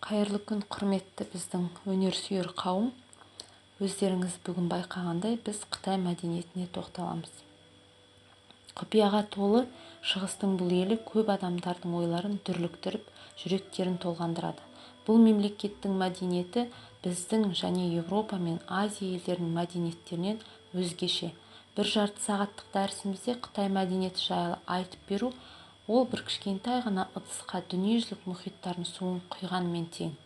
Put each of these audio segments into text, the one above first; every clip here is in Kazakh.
Қайырлы күн, құрметті біздің өнерсүйер қауым. Өздеріңіз бүгін байқағандай біз Қытай мәдениетіне тоқталамыз. Құпияға толы шығыстың бұл елі көп адамдардың ойларын дүрліктіріп, жүректерін толғандырады. Бұл мемлекеттің мәдениеті біздің және Еуропа мен Азия елдерінің мәдениеттерінен өзгеше. Бір жарты сағаттық дәрісімізде Қытай мәдениеті жайлы айтып беру, ол бір кішкентай ғана ыдысқа дүниежүзілік мұхиттардың суын құйғанмен тең.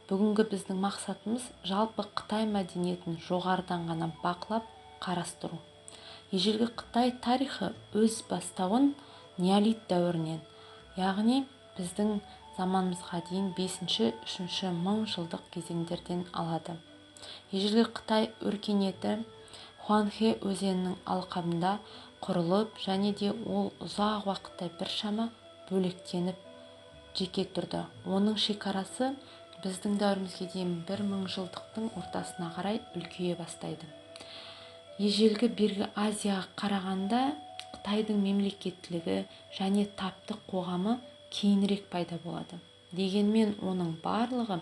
Бүгінгі біздің мақсатымыз жалпы Қытай мәдениетін жоғарыдан ғана бақылап қарастыру. Ежелгі Қытай тарихы өз бастауын неолит дәуірінен, яғни біздің заманымызға дейін 5-3 мың жылдық кезеңдерден алады. Ежелгі Қытай өркениеті Хуанхэ өзенінің алқабында құрылып, және де ол ұзақ уақытта біршама бөлектеніп жеке тұрды. Оның шекарасы біздің дәуірімізге дейін 1000 жылдықтың ортасына қарай үлкейе бастайды. Ежелгі бергі Азияға қарағанда Қытайдың мемлекеттілігі және таптық қоғамы кейінірек пайда болады. Дегенмен оның барлығы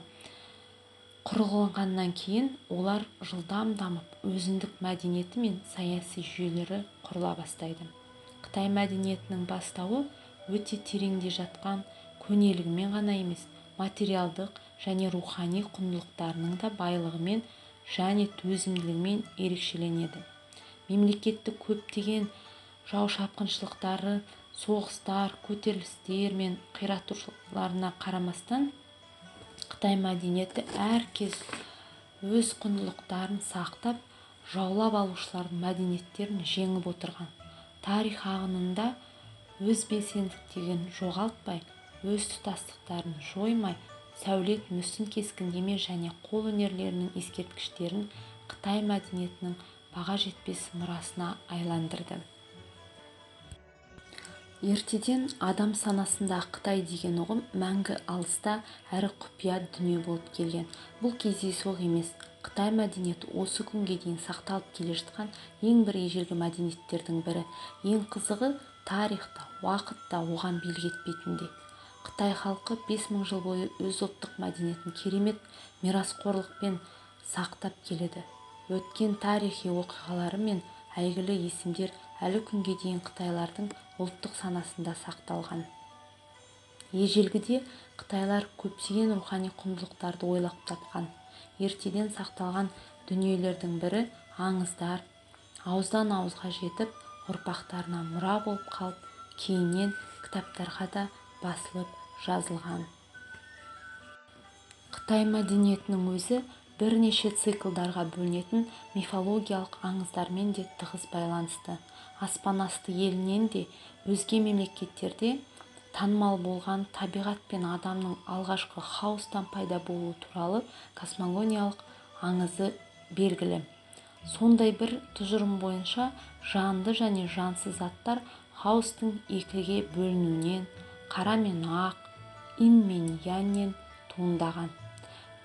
құрылғаннан кейін олар жылдам дамып, өзіндік мәдениеті мен саяси жүйелері құрыла бастайды. Қытай мәдениетінің бастауы өте тереңде жатқан көнелігімен ғана емес, материалдық және рухани құндылықтарының да байлығымен және төзімділігімен ерекшеленеді. Мемлекетті көптеген жау шапқыншылықтары, соғыстар, көтерілістер мен қиратушыларына қарамастан, Қытай мәдениеті әр кез өз құндылықтарын сақтап, жаулап алушылардың мәдениеттерін жеңіп отырған. Тарих ағынында өз белсенділігін жоғалтпай, өз тұтастықтарын жоймай, сәулет, мүсін кескіндеме және қол өнерлерінің ескерткіштерін Қытай мәдениетінің баға жетпес мұрасына айландырды. Ертеден адам санасында Қытай деген ұғым мәңгі алыста әрі құпия дүние болып келген. Бұл кездейсоқ емес. Қытай мәдениеті осы күнге дейін сақталып келе жатқан ең бір ежелгі мәдениеттердің бірі. Ең қызығы, тарихта, уақытта оған белгі етпейтінде. Қытай халқы 5000 жыл бойы өз ұлттық мәдениетін керемет мирасқорлықпен сақтап келеді. Өткен тарихи оқиғалары мен әйгілі есімдер әлі күнге дейін қытайлардың ұлттық санасында сақталған. Ежелгіде қытайлар көптеген рухани құндылықтарды ойлап тапқан. Ертеден сақталған дүниелердің бірі аңыздар, ауыздан ауызға жетіп, ұрпақтарына мұра болып қалып, кейіннен кітаптарға да басылып жазылған. Қытай мәдениетінің өзі бірнеше циклдарға бөлінетін мифологиялық аңыздармен де тығыз байланысты. Аспан асты елінен де өзге мемлекеттерде танымал болған табиғат пен адамның алғашқы хаостан пайда болуы туралы космогониялық аңызы белгілі. Сондай бір тұжырым бойынша жанды және жансыз заттар хаостың екіге бөлінуінен, қара мен ақ, ин мен яньнен туындаған.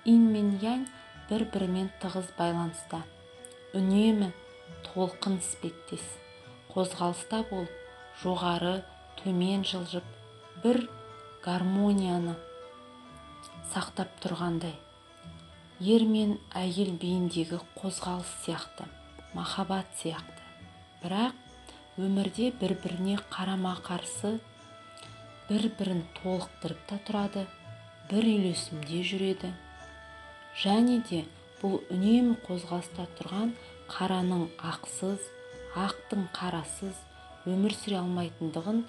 Ин мен янь бір-бірімен тығыз байланыста, үнемі толқын іспеттес, қозғалыста болып, жоғары, төмен жылжып, бір гармонияны сақтап тұрғандай. Ер мен әйел бейіндегі қозғалыс сияқты, махаббат сияқты. Бірақ өмірде бір-біріне қарама-қарсы, бір-бірін толықтырып та тұрады, бір үйлесімде жүреді. Және де бұл үнемі қозғалыста тұрған қараның ақсыз, ақтың қарасыз өмір сүре алмайтындығын,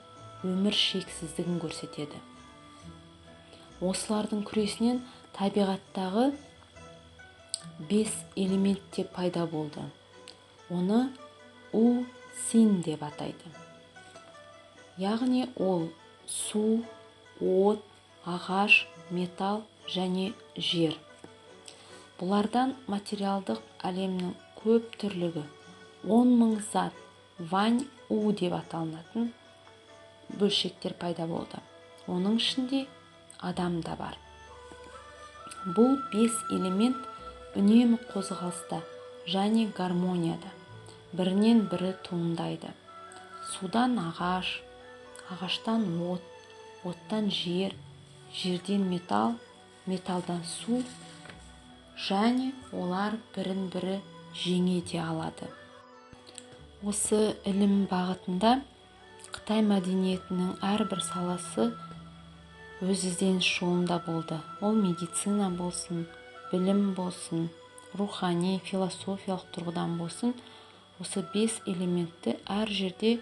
өмір шексіздігін көрсетеді. Осылардың күресінен табиғаттағы 5 элемент те пайда болды. Оны У-Син деп атайды. Яғни ол су, от, ағаш, металл және жер. Бұлардан материалдық әлемнің көп түрлігі 10 000 зат Вань-У деп аталынатын бөлшектер пайда болды. Оның ішінде адам да бар. Бұл 5 элемент үнемі қозғалыста және гармонияда, бірінен бірі туындайды. Судан ағаш, ағаштан от, оттан жер, жерден металл, металдан су, және олар бірін-бірі жеңе де алады. Осы ілім бағытында Қытай мәдениетінің әрбір саласы өз ізденіс жолында болды. Ол медицина болсын, білім болсын, рухани, философиялық тұрғыдан болсын, осы 5 элементті әр жерде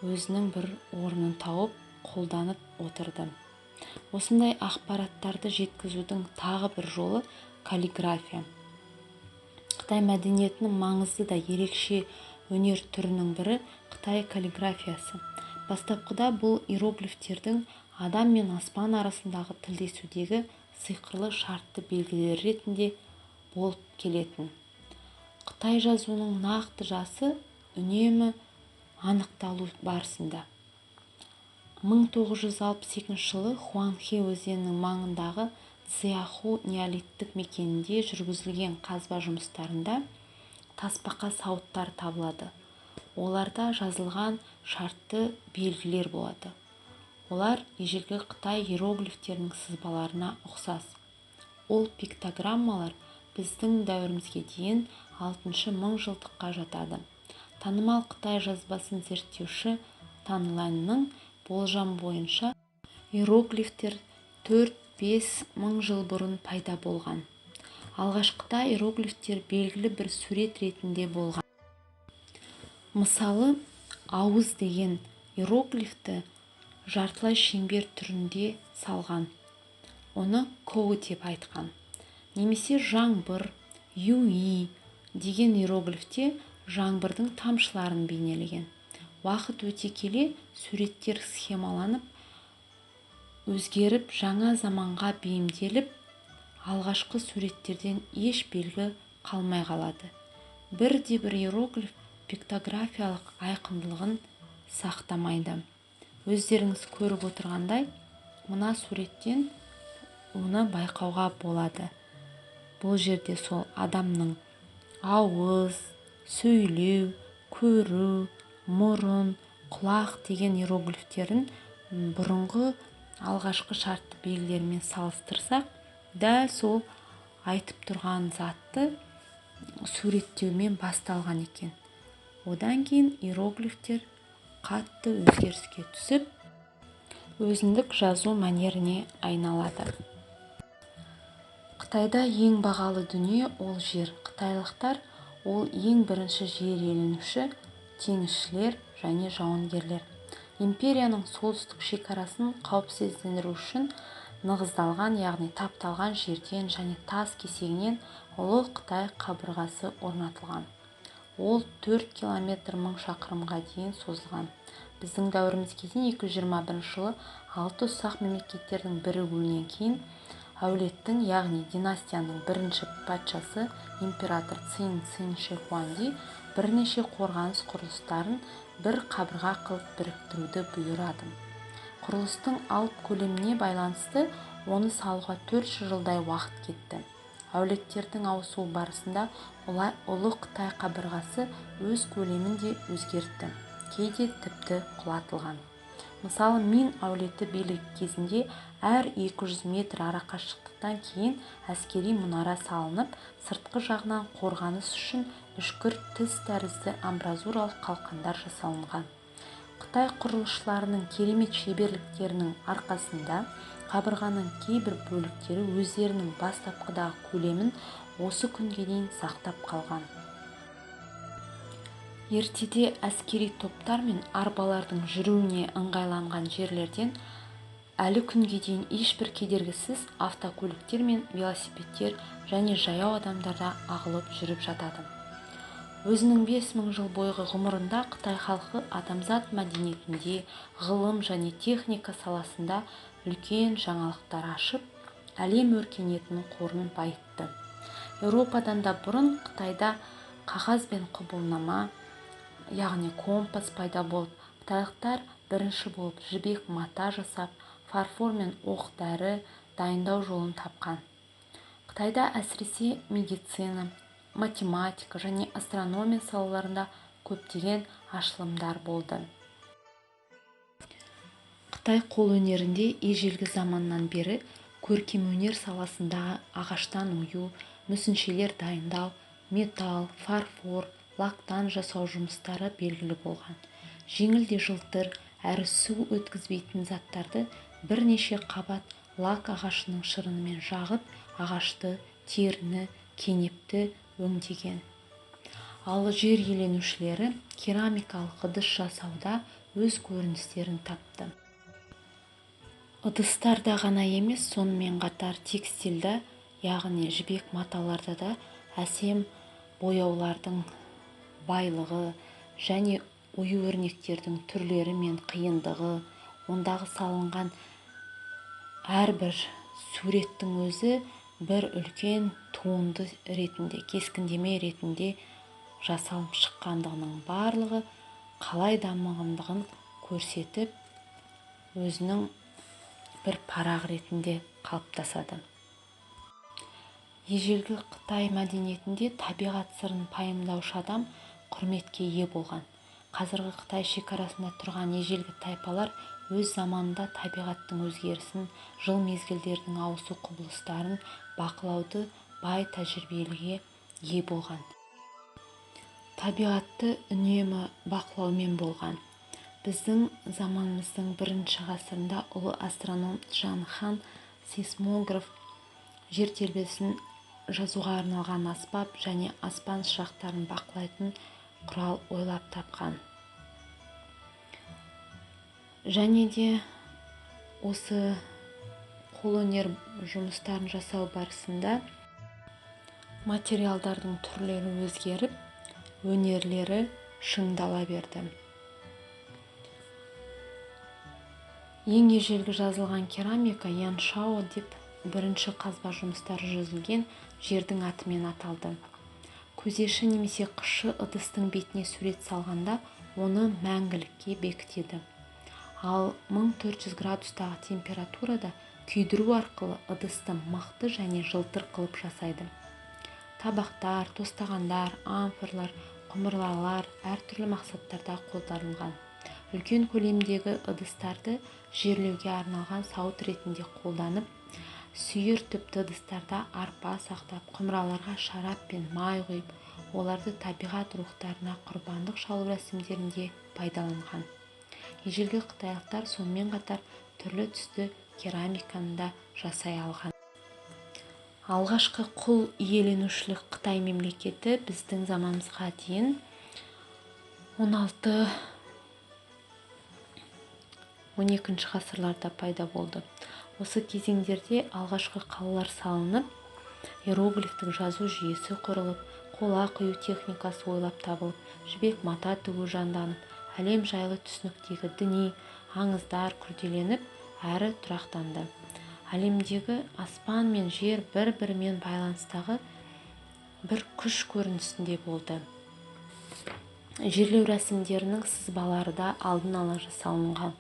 өзінің бір орнын тауып қолданып отырды. Осындай ақпараттарды жеткізудің тағы бір жолы каллиграфия. Қытай мәдениетінің маңызды да ерекше өнер түрінің бірі Қытай каллиграфиясы. Бастапқыда бұл иероглифтердің адам мен аспан арасындағы тілдесудегі сиқырлы шартты белгілер ретінде болып келетін. Қытай жазуының нақты жасы үнемі анықталу барысында. 1962 жылы Хуанхэ өзенінің маңындағы Цзяху неолиттік мекенінде жүргізілген қазба жұмыстарында тасбақа сауыттар табылады. Оларда жазылған шартты белгілер болады. Олар ежелгі Қытай иероглифтерінің сызбаларына ұқсас. Ол пиктограммалар біздің дәуірімізге дейін 6 мыңжылдыққа жатады. Танымал Қытай жазбасын зерттеуші Тан Ланның болжам бойынша иероглифтер 4-5 мың жыл бұрын пайда болған. Алғашқыда иероглифтер белгілі бір сурет ретінде болған. Мысалы, ауыз деген иероглифті жартылай шеңбер түрінде салған. Оны коу деп айтқан. Немесе жаңбыр, юи деген иероглифте жаңбырдың тамшыларын бейнелеген. Уақыт өте келе суреттер схемаланып, өзгеріп, жаңа заманға бейімделіп, алғашқы суреттерден еш белгі қалмай қалады. Бірде-бір иероглиф пиктографиялық айқындылығын сақтамайды. Өздеріңіз көріп отырғандай, мына суреттен оны байқауға болады. Бұл жерде сол адамның ауыз, сөйлеу, көру, мұрын, құлақ деген иероглифтерін бұрынғы алғашқы шартты белгілермен салыстырсақ, дәл сол айтып тұрған затты суреттеумен басталған екен. Одан кейін иероглифтер қатты өзгеріске түсіп, өзіндік жазу мәнеріне айналады. Қытайда ең бағалы дүние ол жер. Қытайлықтар ол ең бірінші жер иеленуші, теңізшілер және жауынгерлер. Империяның солтүстік шекарасын қауіпсіздендіру үшін нығыздалған, яғни тапталған жерден және тас кесегінен ұлы Қытай қабырғасы орнатылған. Ол 4 километр 1000 шақырымға дейін созылған. Біздің дәуірімізге дейін 221 жылы 6 ұсақ мемлекеттердің бірігуінен кейін әулеттің, яғни династияның бірінші патшасы император Цин Ши Хуанди бірнеше қорғаныс құрылыстарын бір қабырға қылып біріктіруді бұйырады. Құрылыстың алып көлеміне байланысты оны салуға 400 жылдай уақыт кетті. Әулеттердің ауысуы барысында ұлы Қытай қабырғасы өз көлемін де өзгертті, кейде тіпті құлатылған. Мысалы, Мин әулеті билік кезінде әр 200 метр арақашықтықтан кейін әскери мұнара салынып, сыртқы жағынан қорғаныс үшін үшкір тіс тәрізді амбразуралық қалқандар жасалынған. Қытай құрылысшыларының керемет шеберліктерінің арқасында қабырғаның кейбір бөліктері өздерінің бастапқыдағы көлемін осы күнге дейін сақтап қалған. Ертеде әскери топтар мен арбалардың жүруіне ыңғайланған жерлерден әлі күнге дейін ешбір кедергісіз автокөліктер мен велосипедтер және жаяу адамдарда ағылып жүріп жатады. Өзінің 5000 жыл бойғы ғұмырында Қытай халқы адамзат мәдениетінде, ғылым және техника саласында үлкен жаңалықтар ашып, әлем өркениетінің қорын байытты. Еуропадан да бұрын Қытайда қағаз бен құбылнама, яғни компас пайда болып, қытайлықтар бірінші болып жібек мата жасап, фарфор мен оқ-дәрі дайындау жолын тапқан. Қытайда әсіресе медицина, математика және астрономия салаларында көптеген ашылымдар болды. Қытай қолөнерінде ежелгі заманнан бері көркемөнер саласындағы ағаштан ою, мүсіншелер дайындау, металл, фарфор, лактан жасау жұмыстары белгілі болған. Жеңіл де жылтыр әрі су өткізбейтін заттарды бірнеше қабат лак ағашының шырынымен жағып, ағашты, теріні, кенепті өңдеген. Ал жер иеленушілері керамикалық ыдыс жасауда өз көріністерін тапты. Ыдыстарда ғана емес, сонымен қатар текстильді, яғни жібек маталарда да әсем бояулардың байлығы және ою-өрнектердің түрлері мен қиындығы, ондағы салынған әрбір суреттің өзі бір үлкен туынды ретінде, кескіндеме ретінде жасалып шыққандығының барлығы қалай дамығандығын көрсетіп, өзінің бір парақ ретінде қалыптасады. Ежелгі Қытай мәдениетінде табиғат сырын пайымдаушы адам құрметке ие болған. Қазіргі Қытай шекарасында тұрған ежелгі тайпалар өз заманында табиғаттың өзгерісін, жыл мезгілдердің ауысу құбылыстарын бақылауды бай тәжірибеге ие болған. Табиғатты үнемі бақылаумен болған. Біздің заманымыздың 1 ғасырында ұлы астроном Джан Хан сейсмограф жер тербелісін жазуға арналған аспап және аспан шырақтарын бақылайтын құрал ойлап тапқан. Және де осы қолөнер жұмыстарын жасау барысында материалдардың түрлері өзгеріп, өнерлері шыңдала берді. Ең ежелгі жазылған керамика Яншао деп бірінші қазба жұмыстары жүргізілген жердің атымен аталды. Көзеші немесе қысшы ыдыстың бетіне сурет салғанда оны мәңгілікке бекітеді. Ал 1400 градустағы температурада күйдіру арқылы ыдысты мықты және жылтыр қылып жасайды. Табақтар, тостағандар, амфорлар, құмыралар әртүрлі мақсаттарда қолданылған. Үлкен көлемдегі ыдыстарды жерлеуге арналған сауыт ретінде қолданып, сүйір түпті ыдыстарда арпа сақтап, құмыраларға шарап пен май құйып, оларды табиғат рухтарына құрбандық шалу рәсімдерінде пайдаланған. Ежелгі қытайлықтар сонымен қатар түрлі түсті керамиканы да жасай алған. Алғашқы құл иеленушілік Қытай мемлекеті біздің заманымызға дейін 16-12 ғасырларда пайда болды. Осы кезеңдерде алғашқы қалалар салынып, иероглифтік жазу жүйесі құрылып, қола құю техникасы ойлап табылып, жібек мата тігу жанданып, әлем жайлы түсініктегі діни аңыздар күрделеніп, әрі тұрақтанды. Әлемдегі аспан мен жер бір-бірімен байланыстағы бір күш көрінісінде болды. Жерлеу рәсімдерінің сызбалары да алдын ала жасалынған.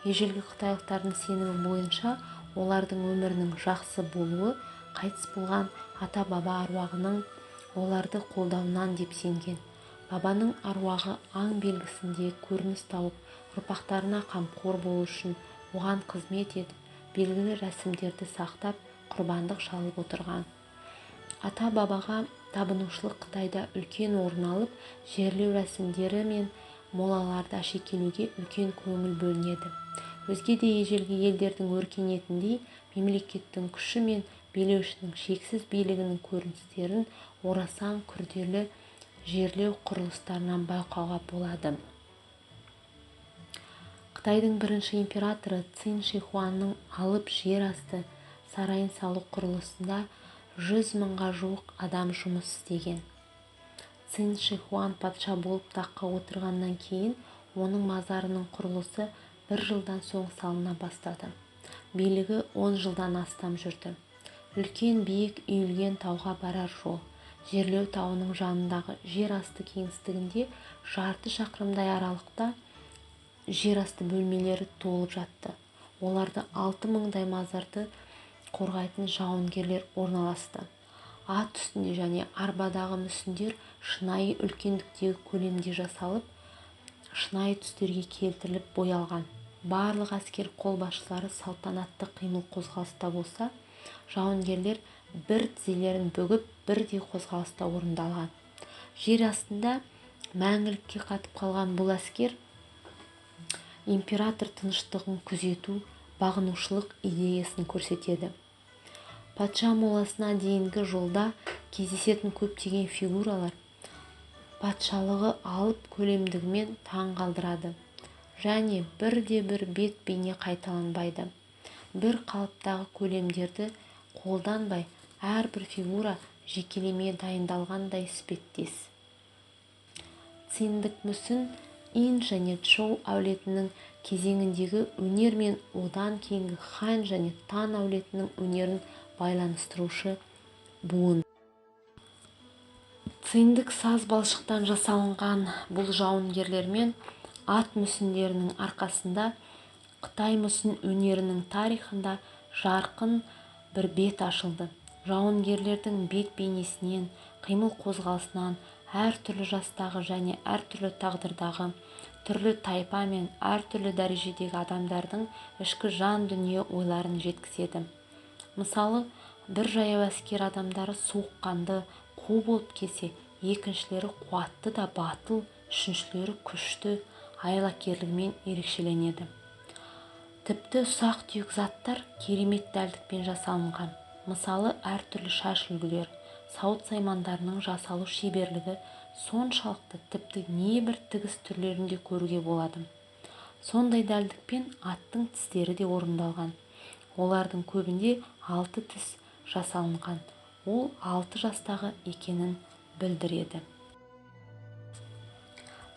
Ежелгі қытайлықтардың сенімі бойынша, олардың өмірінің жақсы болуы қайтыс болған ата-баба аруағының оларды қолдауынан деп сенген. Бабаның аруағы аң белгісінде көрініс тауып, ұрпақтарына қамқор болу үшін оған қызмет етіп, белгілі рәсімдерді сақтап, құрбандық шалып отырған. Ата-бабаға табынушылық Қытайда үлкен орын алып, жерлеу рәсімдері мен молаларды әшекелеуге үлкен көңіл бөлінеді. Өзге де ежелгі елдердің өркениетіндей мемлекеттің күші мен билеушінің шексіз билігінің көріністерін орасан күрделі жерлеу құрылыстарынан байқауға болады. Қытайдың бірінші императоры Цин Шихуанның алып жер асты сарайын салу құрылысында 100 мыңға жуық адам жұмыс істеген. Цин Шихуан патша болып таққа отырғаннан кейін оның мазарының құрылысы 1 жылдан соң салына бастады. Билігі 10 жылдан астам жүрді. Үлкен биік үйілген тауға барар жол. Жерлеу тауының жанындағы жер асты кеңістігінде жарты шақырымдай аралықта жер асты бөлмелері толып жатты. Оларды 6 мыңдай мазарды қорғайтын жауынгерлер орналасты. Ат үстінде және арбадағы мүсіндер шынайы үлкендіктегі көлемде жасалып, шынайы түстерге келтіріліп боялған. барлық әскер қолбасшылары салтанатты қимыл қозғалыста болса, жауынгерлер бір тізелерін бүгіп бірдей қозғалыста орындалған. Жер астында мәңгілікке қатып қалған бұл әскер император тыныштығын күзету, бағынушылық идеясын көрсетеді. Патша моласына дейінгі жолда кездесетін көптеген фигуралар патшалығы алып көлемдігімен таң қалдырады және бірде-бір бет бейне қайталанбайды. Бір қалыптағы көлемдерді қолданбай, әрбір фигура жекелеме дайындалғандай іспеттес. Циндік мүсін Ин және Чжоу әулетінің кезеңіндегі өнер мен одан кейінгі Han және Тан әулетінің өнерін байланыстырушы буын. Циндік саз балшықтан жасалынған бұл жауынгерлер мен ат мүсіндерінің арқасында Қытай мүсін өнерінің тарихында жарқын бір бет ашылды. Жауынгерлердің бет бейнесінен, қимыл қозғалысынан әртүрлі жастағы және әртүрлі тағдырдағы, түрлі тайпа мен әртүрлі дәрежедегі адамдардың ішкі жан дүние ойларын жеткізеді. Мысалы, бір жаяу әскер адамдары суыққанды, қу болып келсе, екіншілері қуатты да батыл, үшіншілері күшті, айлакерлігімен ерекшеленеді. Тіпті ұсақ-түйек заттар керемет дәлдікпен жасалынған. Мысалы, әртүрлі шаш үлгілер, сауыт саймандарының жасалу шеберлігі соншалықты тіпті небір тігіс түрлерінде көруге болады. Сондай дәлдікпен аттың тістері де орындалған. Олардың көбінде 6 тіс жасалынған. Ол 6 жастағы екенін білдіреді.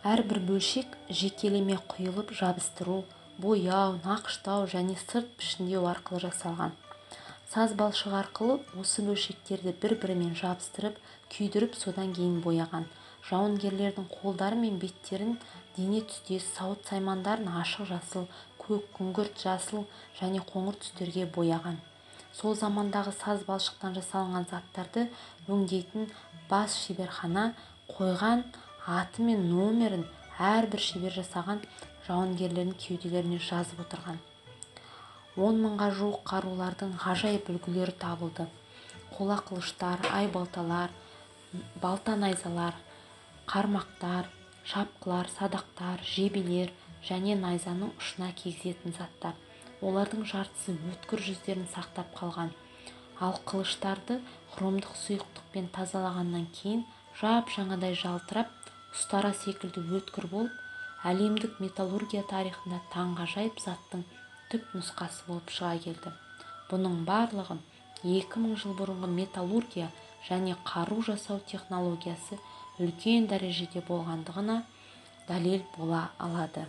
Әрбір бөлшек жекелеме құйылып жабыстыру, бояу, нақыштау және сырт пішіндеу арқылы жасалған. Саз балшығы арқылы осы бөлшектерді бір-бірімен жабыстырып, күйдіріп, содан кейін бояған. Жауынгерлердің қолдары мен беттерін дене түстес, сауыт саймандарын ашық жасыл, көк, күңгірт жасыл және қоңыр түстерге бояған. Сол замандағы саз балшықтан жасалған заттарды өңдейтін бас шеберхана қойған аты мен номерін әрбір шебер жасаған жауынгерлердің кеуделеріне жазып отырған. 10 мыңға жуық қарулардың ғажайып үлгілері табылды. Қола қылыштар, айбалталар, балта найзалар, қармақтар, шапқылар, садақтар, жебелер және найзаның ұшына кигізетін заттар. Олардың жартысы өткір жүздерін сақтап қалған. Ал қылыштарды хромдық сұйықтықпен тазалағаннан кейін жап-жаңадай жалтырап, ұстара секілді өткір болып, әлемдік металлургия тарихында таңғажайып заттың түп нұсқасы болып шыға келді. Бұның барлығы 2000 жыл бұрынғы металлургия және қару жасау технологиясы үлкен дәрежеде болғандығына дәлел бола алады.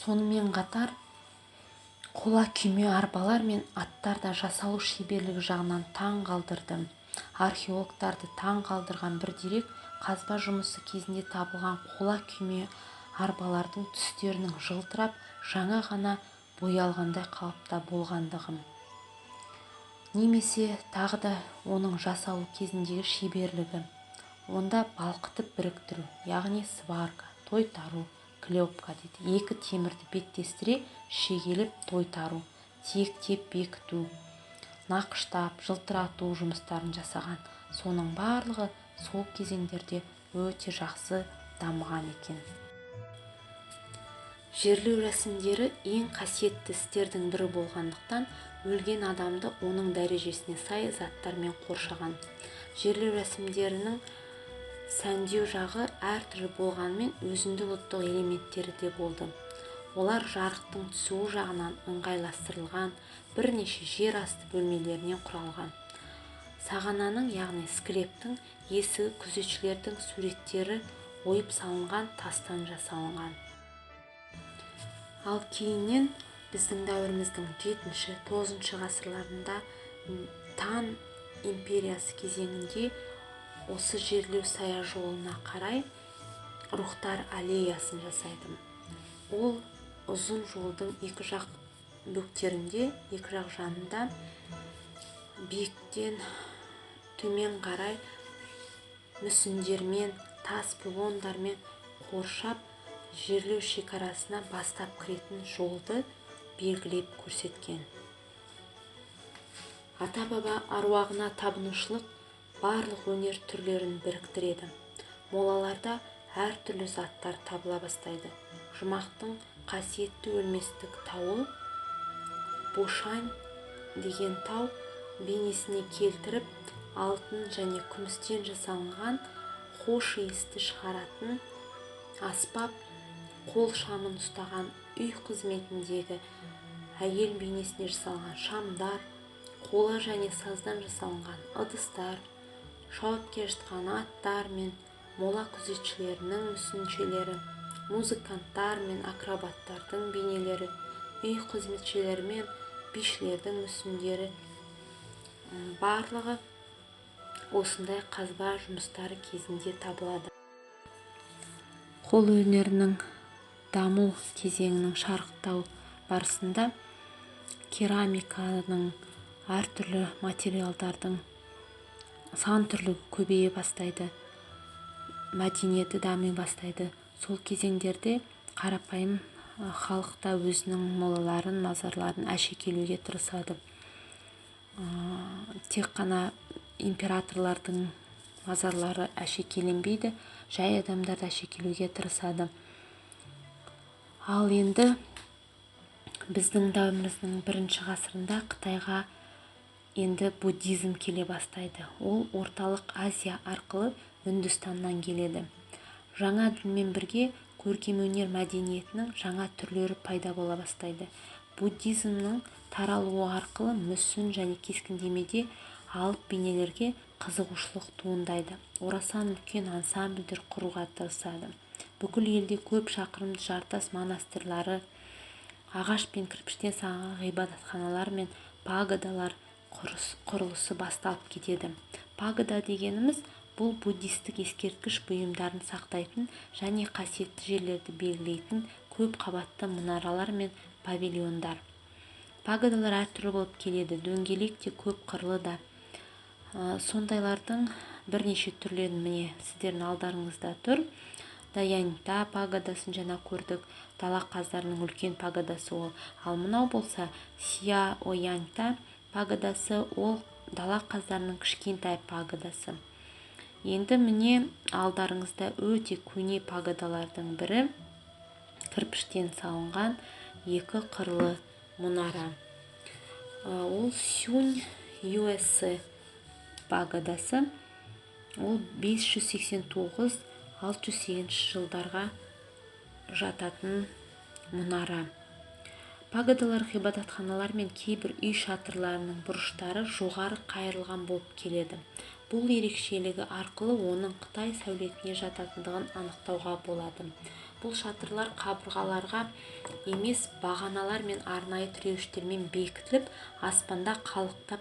Сонымен қатар, қола күйме арбалар мен аттар да жасалу шеберлігі жағынан таң қалдырды. Археологтарды таң қалдырған бір дерек қазба жұмысы кезінде табылған қола күйме арбалардың түстерінің жылтырап, жаңа ғана боялғандай қалыпта болғандығы. Немесе тағы да оның жасалу кезіндегі шеберлігі. Онда балқытып біріктіру, яғни сварка, тойтару, клепка дейді. Екі темірді беттестіре шегелеп тойтару, тиектеп бекіту, нақыштап, жылтырату жұмыстарын жасаған. Соның барлығы сол кезеңдерде өте жақсы дамыған екен. Жерлеу рәсімдері ең қасиетті істердің бірі болғандықтан, өлген адамды оның дәрежесіне сай заттармен қоршаған. Жерлеу рәсімдерінің сәндеу жағы әртүрлі болғанымен өзіндік ұлттық элементтері де болды. Олар жарықтың түсуі жағынан ыңғайластырылған бірнеше жер асты бөлмелерінен құралған. Сағананың, яғни склептің есігі күзетшілердің суреттері ойып салынған тастан жасалынған. Ал кейіннен біздің дәуіріміздің 7-9 ғасырларында Тан империясы кезеңінде осы жерлеу саяжолына қарай рухтар аллеясын жасайды. Ол ұзын жолдың екі жақ бөктерінде, екі жақ жанында биіктен төмен қарай мүсіндермен, тас пилондармен қоршап жерлеу шекарасына бастап кіретін жолды белгілеп көрсеткен. Ата-баба аруағына табынушылық барлық өнер түрлерін біріктіреді. Молаларда әртүрлі заттар табыла бастайды. Жұмақтың қасиетті өлместік тауы Бошань деген тау бейнесіне келтіріп, алтын және күмістен жасалынған хош иісті шығаратын аспап, қол шамын ұстаған үй қызметіндегі әйел бейнесіне жасалған шамдар, қола және саздан жасалынған ыдыстар, шауып келе жатқан аттар мен мола күзетшілерінің мүсіншелері, музыканттар мен акробаттардың бейнелері, үй қызметшілері мен бишілердің мүсіндері, барлығы осындай қазба жұмыстары кезінде табылады. Қол өнерінің даму кезеңінің шарықтау барысында керамиканың әртүрлі материалдардың сан түрлі көбейе бастайды, мәдениеті дами бастайды. Сол кезеңдерде қарапайым халық та өзінің молаларын, мазарларын әшекейлеуге тырысады. Тек қана императорлардың мазарлары әшекеленбейді, жай адамдар әшекейлеуге тырысады. Ал енді біздің дәуіріміздің 1 ғасырында Қытайға енді буддизм келе бастайды. Ол орталық Азия арқылы Үндістаннан келеді. Жаңа дінмен бірге көркемөнер мәдениетінің жаңа түрлері пайда бола бастайды. Буддизмнің таралуы арқылы мүсін және кескіндемеде алып бейнелерге қызығушылық туындайды. Орасан үлкен ансамбльдер құруға тырысады. Бүкіл елде көп шақырымды жартас монастырлары, ағаш пен кірпіштен салынған ғибадатханалар мен пагодалар құрылысы басталып кетеді. Пагода дегеніміз бұл буддистік ескерткіш бұйымдарын сақтайтын және қасиетті жерлерді белгілейтін көп қабатты мұнаралар мен павильондар. Пагодалар әртүрлі болып келеді, дөңгелек те көп қырлы да. Сондайлардың бірнеше түрлерін міне сіздердің алдарыңызда тұр. Даяньта пагодасын жаңа көрдік, дала қаздарының үлкен пагодасы ол. Ал мынау болса Сяояньта пагодасы, ол дала қаздарының кішкентай пагодасы. Енді міне алдарыңызда өте көне пагодалардың бірі кірпіштен салынған 2 қырлы мұнара. Ол Сюнь Юэсі пагодасы. Ол 589-608 жылдарға жататын мұнара. Пагодалар, ғибадатханалар мен кейбір үй шатырларының бұрыштары жоғары қайырылған болып келеді. Бұл ерекшелігі арқылы оның Қытай сәулетіне жататындығын анықтауға болады. Бұл шатырлар қабырғаларға емес, бағаналар мен арнайы тіреуіштермен бекітіліп, аспанда қалықтап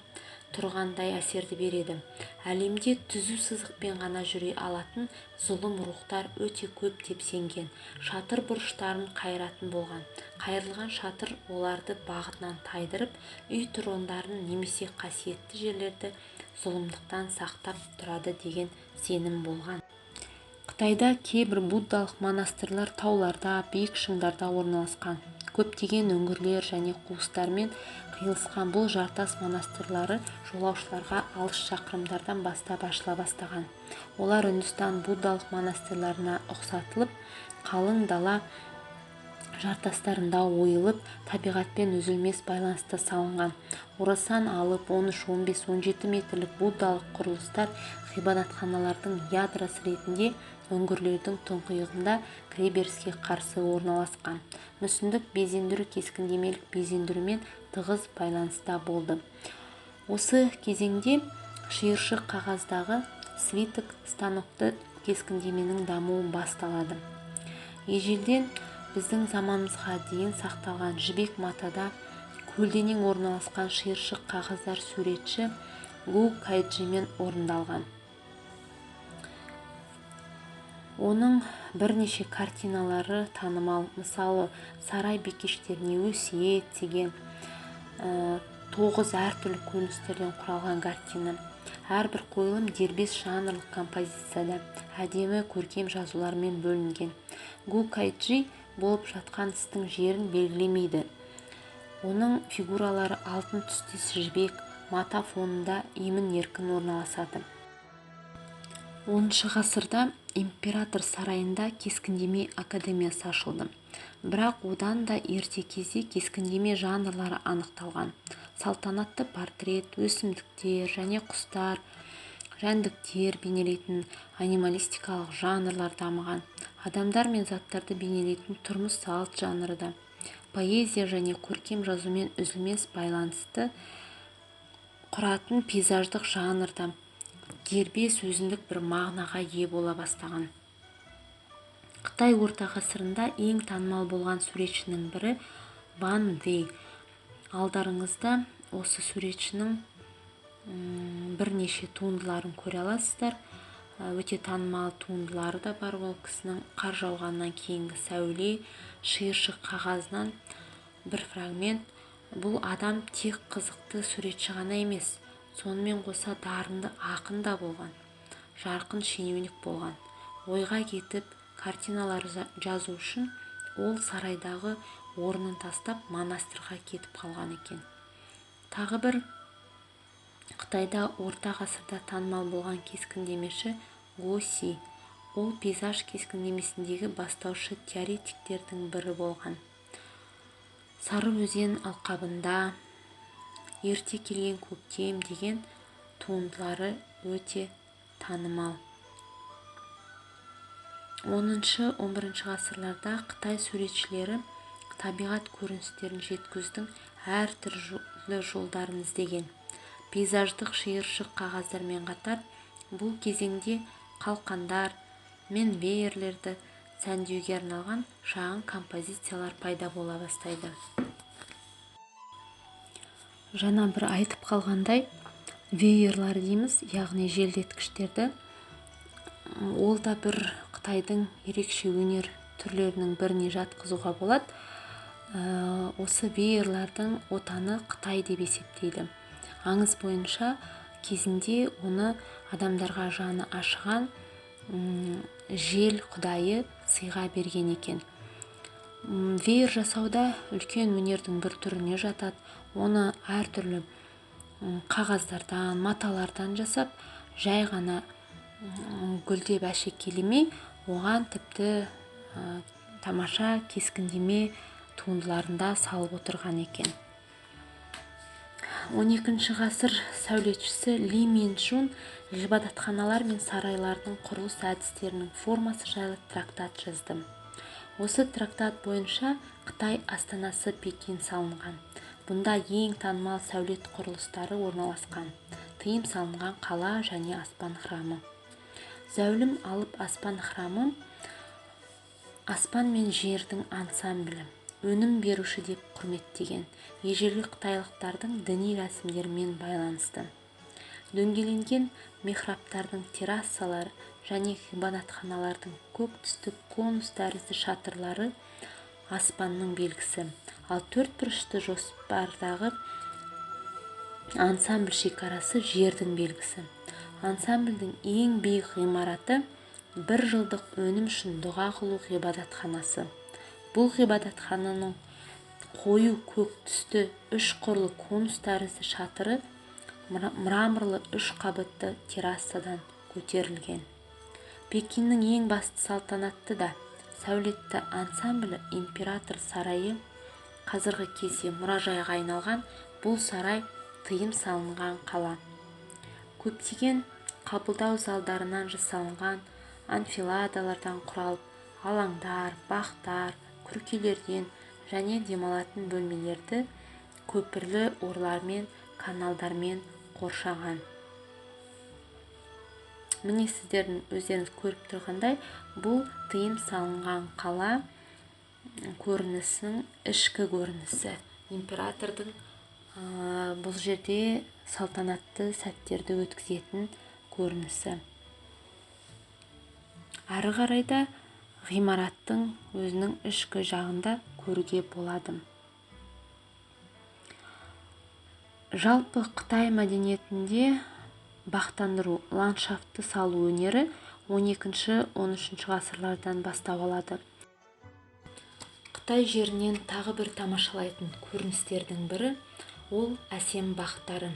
тұрғандай әсерді береді. Әлемде түзу сызықпен ғана жүре алатын зұлым рухтар өте көп деп сенген. Шатыр бұрыштарын қайыратын болған. Қайырылған шатыр оларды бағытынан тайдырып, үй тұрғындарын немесе қасиетті жерлерді зұлымдықтан сақтап тұрады деген сенім болған. Қытайда кейбір буддалық монастырлар тауларда, биік шыңдарда орналасқан. Көптеген үңгірлер және қуыстармен қиылысқан бұл жартас монастырлары жолаушыларға алыс шақырымдардан бастап ашыла бастаған. Олар Үндістан буддалық монастырларына ұқсатылып, қалың дала жартастарында ойылып, табиғатпен үзілмес байланыста салынған. Орасан алып 13-15-17 метрлік буддалық құрылыстар ғибадатханалардың ядросы ретінде үңгірлердің тұңғиығында кіреберіске қарсы орналасқан. Мүсіндік безендіру кескіндемелік безендірумен тығыз байланыста болды. Осы кезеңде шиыршық қағаздағы свиток станокты кескіндеменің дамуы басталады. Ежелден біздің заманымызға дейін сақталған жібек матада көлденең орналасқан шиыршық қағаздар суретші Гу Кайджимен орындалған. Оның бірнеше картиналары танымал, мысалы сарай бикештеріне өсиет деген 9 әртүрлі көріністерден құралған картина. Әрбір қойылым дербес жанрлық композицияда әдемі көркем жазулармен бөлінген. Гу Кайджи болып жатқан істің жерін белгілемейді. Оның фигуралары алтын түстес жібек мата фонында емін-еркін орналасады. 10 ғасырда император сарайында кескіндеме академиясы ашылды. Бірақ одан да ерте кезде кескіндеме жанрлары анықталған. Салтанатты портрет, өсімдіктер және құстар, жәндіктер бейнелейтін анималистикалық жанрлар дамыған. Адамдар мен заттарды бейнелейтін тұрмыс салт жанры да. Поэзия және көркем жазумен үзілмес байланысты құратын пейзаждық жанрда дербес өзіндік бір мағынаға ие бола бастаған. Қытай орта ғасырында ең танымал болған суретшінің бірі Ван Вэй. Алдарыңызда осы суретшінің бірнеше туындыларын көре аласыздар. Өте танымал туындылары да бар. Ол кісінің қар жауғаннан кейінгі сәуле, шиыршық қағазынан бір фрагмент. Бұл адам тек қызықты суретші ғана емес, сонымен қоса дарынды ақын да болған, жарқын шенеунік болған. Ойға кетіп, картиналар жазу үшін ол сарайдағы орнын тастап монастырға кетіп қалған екен. Тағы бір Қытайда орта ғасырда танымал болған кескіндемеші Го Си. Ол пейзаж кескіндемесіндегі бастаушы теоретиктердің бірі болған. Сары өзен алқабында, ерте келген көктем деген туындылары өте танымал. 10-11 ғасырларда Қытай суретшілері табиғат көріністерін жеткізудің әртүрлі жолдарын іздеген. Пейзаждық шиыршық қағаздармен қатар бұл кезеңде қалқандар мен веерлерді сәндеуге арналған шағын композициялар пайда бола бастайды. Жаңа бір айтып қалғандай, веерлар дейміз, яғни желдеткіштерді. Ол да бір Қытайдың ерекше өнер түрлерінің біріне жатқызуға болады. Осы веерлардың отаны Қытай деп есептейді. Аңыз бойынша кезінде оны адамдарға жаны ашыған жел құдайы сыйға берген екен. Веер жасауда үлкен өнердің бір түріне жатады. Оны әртүрлі қағаздардан, маталардан жасап, жай ғана гүлдеп әшекейлемей, оған тіпті тамаша кескіндеме туындыларында салып отырған екен. 12 ғасыр сәулетшісі Ли Минчжун ғибадатханалар мен сарайлардың құрылыс әдістерінің формасы жайлы трактат жазды. Осы трактат бойынша Қытай астанасы Пекин салынған. Бұнда ең танымал сәулет құрылыстары орналасқан. Тыйым салынған қала және аспан храмы. Зәулім алып аспан храмы аспан мен жердің ансамблі, өнім беруші деп құрметтеген. Ежелгі қытайлықтардың діни рәсімдерімен байланысты. Дөңгеленген михрабтардың террасалары және ғибадатханалардың көк түсті конус тәрізді шатырлары аспанның белгісі. Ал төртбұрышты жоспардағы ансамбль шекарасы жердің белгісі. Ансамбльдің ең биік ғимараты 1 жылдық өнім үшін дұға қылу ғибадатханасы. Бұл ғибадатхананың қою көк түсті 3 қырлы конус тәрізді шатыры мраморлы 3 қабатты террасадан көтерілген. Пекиннің ең басты салтанатты да сәулетті ансамблі император сарайы. Қазіргі кезде мұражайға айналған бұл сарай тыйым салынған қала. Көптеген қабылдау залдарынан жасалынған анфиладалардан құралып, алаңдар, бақтар, күркелерден және демалатын бөлмелерді көпірлі орлармен, каналдармен қоршаған. Міне сіздердің өздеріңіз көріп тұрғандай, бұл тыйым салынған қала көрінісінің ішкі көрінісі. Императордың бұл жерде салтанатты сәттерді өткізетін көрінісі. Ары қарайда ғимараттың өзінің ішкі жағында көруге болады. Жалпы Қытай мәдениетінде бақтандыру, ландшафтты салу өнері 12-13 ғасырлардан бастау алады. Қытай жерінен тағы бір тамашалайтын көріністердің бірі ол әсем бақтары.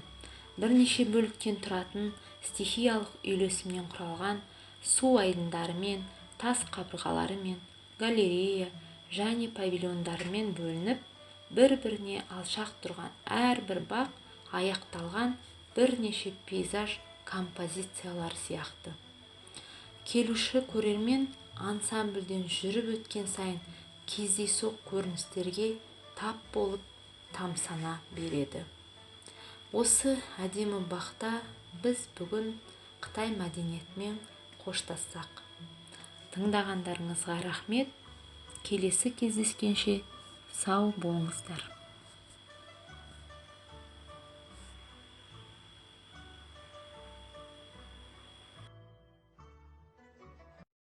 Бірнеше бөліктен тұратын стихиялық үйлесімнен құралған су айдындарымен, тас қабырғаларымен, галерея және павильондарымен бөлініп, бір-біріне алшақ тұрған әрбір бақ аяқталған бірнеше пейзаж композициялар сияқты. Келуші көрермен ансамбльден жүріп өткен сайын кездейсоқ көріністерге тап болып тамсана береді. Осы әдемі бақта біз бүгін Қытай мәдениетімен қоштассақ. Тыңдағандарыңызға рахмет. Келесі кездескенше сау болыңыздар.